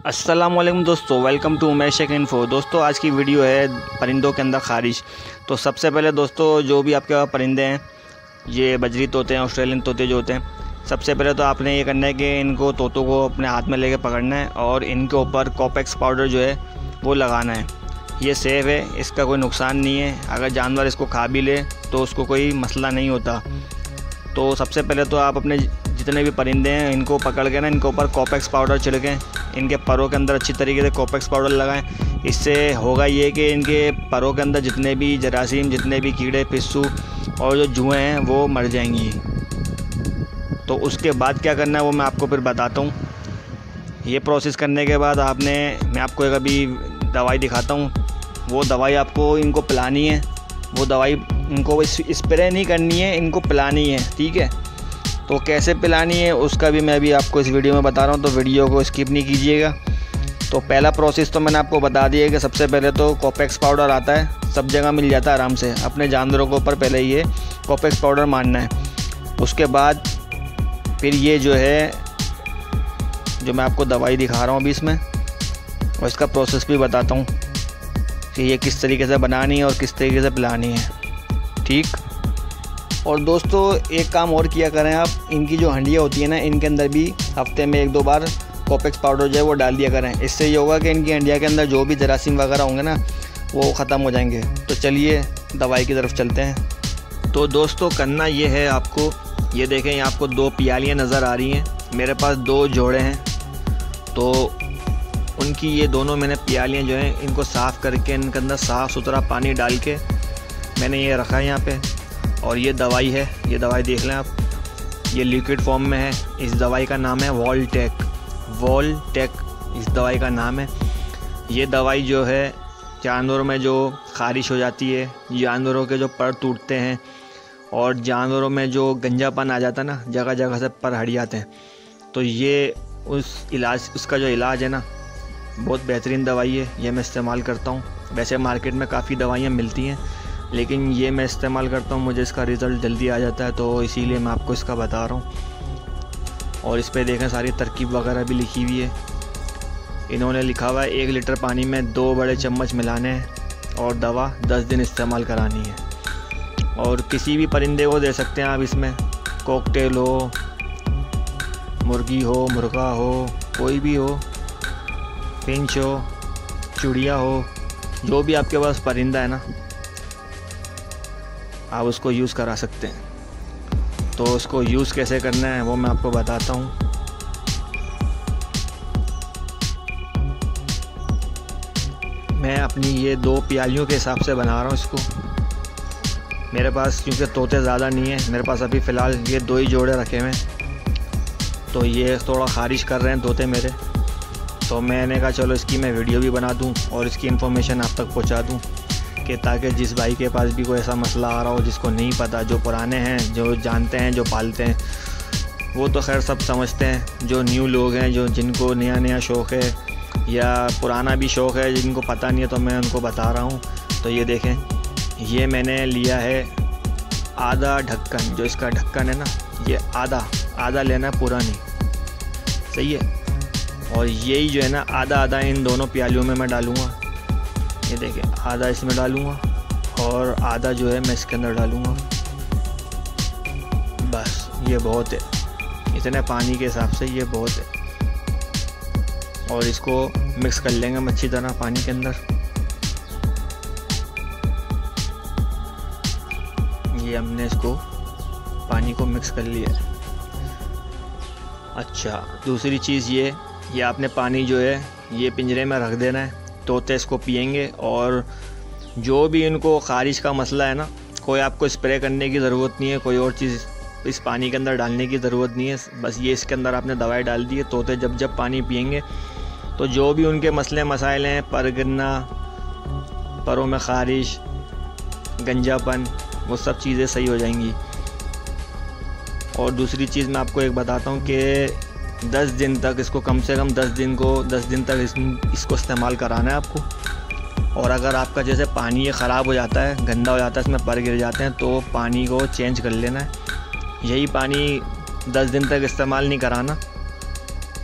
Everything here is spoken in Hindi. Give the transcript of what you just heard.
अस्सलाम वालेकुम दोस्तों, welcome to Umesh Shaikh info. दोस्तों आज की वीडियो है परिंदों के अंदर खारिश। तो सबसे पहले दोस्तों जो भी आपके परिंदे हैं, ये बजरी तोते हैं, ऑस्ट्रेलियन तोते जो होते हैं, सबसे पहले तो आपने ये करना है कि इनको तोतों को अपने हाथ में लेके पकड़ना है और इनके ऊपर कॉपेक्स पाउडर जो है वो लगाना है। ये सेफ़ है, इसका कोई नुकसान नहीं है। अगर जानवर इसको खा भी ले तो उसको कोई मसला नहीं होता। तो सबसे पहले तो आप अपने जितने भी परिंदे हैं इनको पकड़ के ना इनके ऊपर कॉपेक्स पाउडर छिड़कें, इनके परों के अंदर अच्छी तरीके से कॉपेक्स पाउडर लगाएं। इससे होगा ये कि इनके परों के अंदर जितने भी जरासीम, जितने भी कीड़े पिस्सू और जो जुएँ हैं वो मर जाएंगी। तो उसके बाद क्या करना है वो मैं आपको फिर बताता हूँ। ये प्रोसेस करने के बाद मैं आपको एक अभी दवाई दिखाता हूँ। वो दवाई आपको इनको पिलानी है। वो दवाई इनको स्प्रे नहीं करनी है, इनको पिलानी है, ठीक है। तो कैसे पिलानी है उसका भी मैं अभी आपको इस वीडियो में बता रहा हूँ, तो वीडियो को स्किप नहीं कीजिएगा। तो पहला प्रोसेस तो मैंने आपको बता दिया है कि सबसे पहले तो कॉपेक्स पाउडर आता है, सब जगह मिल जाता है आराम से। अपने जानवरों के ऊपर पहले ये कॉपेक्स पाउडर मारना है। उसके बाद फिर ये जो है जो मैं आपको दवाई दिखा रहा हूँ अभी इसमें, और इसका प्रोसेस भी बताता हूँ कि ये किस तरीके से बनानी है और किस तरीके से पिलानी है, ठीक। और दोस्तों एक काम और किया करें आप, इनकी जो हंडियाँ होती है ना, इनके अंदर भी हफ्ते में 1-2 बार कॉपेक्स पाउडर जो है वो डाल दिया करें। इससे ये होगा कि इनकी हंडिया के अंदर जो भी जरासीम वगैरह होंगे ना वो ख़त्म हो जाएंगे। तो चलिए दवाई की तरफ चलते हैं। तो दोस्तों करना ये है आपको, ये देखें यहाँ आपको 2 प्यालियाँ नज़र आ रही हैं। मेरे पास 2 जोड़े हैं, तो उनकी ये दोनों मैंने प्यालियाँ जो हैं इनको साफ़ करके इनके अंदर साफ़ सुथरा पानी डाल के मैंने ये रखा है यहाँ पे। और ये दवाई है, ये दवाई देख लें आप, ये लिक्विड फॉर्म में है। इस दवाई का नाम है वॉलटेक इस दवाई का नाम है। ये दवाई जो है जानवरों में जो ख़ारिश हो जाती है, जानवरों के जो पर टूटते हैं और जानवरों में जो गंजापन आ जाता है ना, जगह जगह से पर हट जाते हैं, तो ये उसका जो इलाज है ना, बहुत बेहतरीन दवाई है। ये मैं इस्तेमाल करता हूँ। वैसे मार्केट में काफ़ी दवाइयाँ मिलती हैं, लेकिन ये मैं इस्तेमाल करता हूँ, मुझे इसका रिज़ल्ट जल्दी आ जाता है, तो इसीलिए मैं आपको इसका बता रहा हूँ। और इस पे देखें सारी तरकीब वगैरह भी लिखी हुई है। इन्होंने लिखा हुआ है 1 लीटर पानी में 2 बड़े चम्मच मिलाने हैं और दवा 10 दिन इस्तेमाल करानी है। और किसी भी परिंदे को दे सकते हैं आप इसमें, कॉकटेल हो, मुर्गी हो, मुर्गा हो, कोई भी हो, फिंच हो, चिड़िया हो, जो भी आपके पास परिंदा है ना आप उसको यूज़ करा सकते हैं। तो उसको यूज़ कैसे करना है वो मैं आपको बताता हूँ। मैं अपनी ये 2 प्यालियों के हिसाब से बना रहा हूँ इसको। मेरे पास क्योंकि तोते ज़्यादा नहीं है, मेरे पास अभी फ़िलहाल ये 2 ही जोड़े रखे हुए हैं, तो ये थोड़ा ख़ारिश कर रहे हैं तोते मेरे। तो मैंने कहा चलो इसकी मैं वीडियो भी बना दूँ और इसकी इन्फॉर्मेशन आप तक पहुँचा दूँ, कि ताकि जिस भाई के पास भी कोई ऐसा मसला आ रहा हो जिसको नहीं पता, जो पुराने हैं, जो जानते हैं, जो पालते हैं, वो तो खैर सब समझते हैं। जो न्यू लोग हैं, जो जिनको नया शौक़ है या पुराना भी शौक़ है, जिनको पता नहीं है, तो मैं उनको बता रहा हूँ। तो ये देखें, ये मैंने लिया है आधा ढक्कन, जो इसका ढक्कन है ना, ये आधा लेना है, पूरा नहीं, सही है। और यही जो है ना आधा इन दोनों प्यालियों में मैं डालूँगा। ये देखें आधा इसमें डालूँगा और आधा जो है मैं इसके अंदर डालूँगा। बस ये बहुत है, इतने पानी के हिसाब से ये बहुत है। और इसको मिक्स कर लेंगे हम अच्छी तरह पानी के अंदर। ये हमने इसको पानी को मिक्स कर लिया है। अच्छा, दूसरी चीज़ ये आपने पानी जो है ये पिंजरे में रख देना है, तोते इसको पिएंगे। और जो भी इनको ख़ारिश का मसला है ना, कोई आपको स्प्रे करने की ज़रूरत नहीं है, कोई और चीज़ इस पानी के अंदर डालने की ज़रूरत नहीं है। बस ये इसके अंदर आपने दवाई डाल दी है, तोते जब पानी पिएंगे तो जो भी उनके मसले मसाइल हैं, पर गिरना, परों में ख़ारिश, गंजापन, वो सब चीज़ें सही हो जाएंगी। और दूसरी चीज़ मैं आपको एक बताता हूँ कि 10 दिन तक इसको, कम से कम 10 दिन तक इसको इस्तेमाल कराना है आपको। और अगर आपका जैसे पानी ये ख़राब हो जाता है, गंदा हो जाता है, इसमें पर गिर जाते हैं, तो पानी को चेंज कर लेना है। यही पानी 10 दिन तक इस्तेमाल नहीं कराना,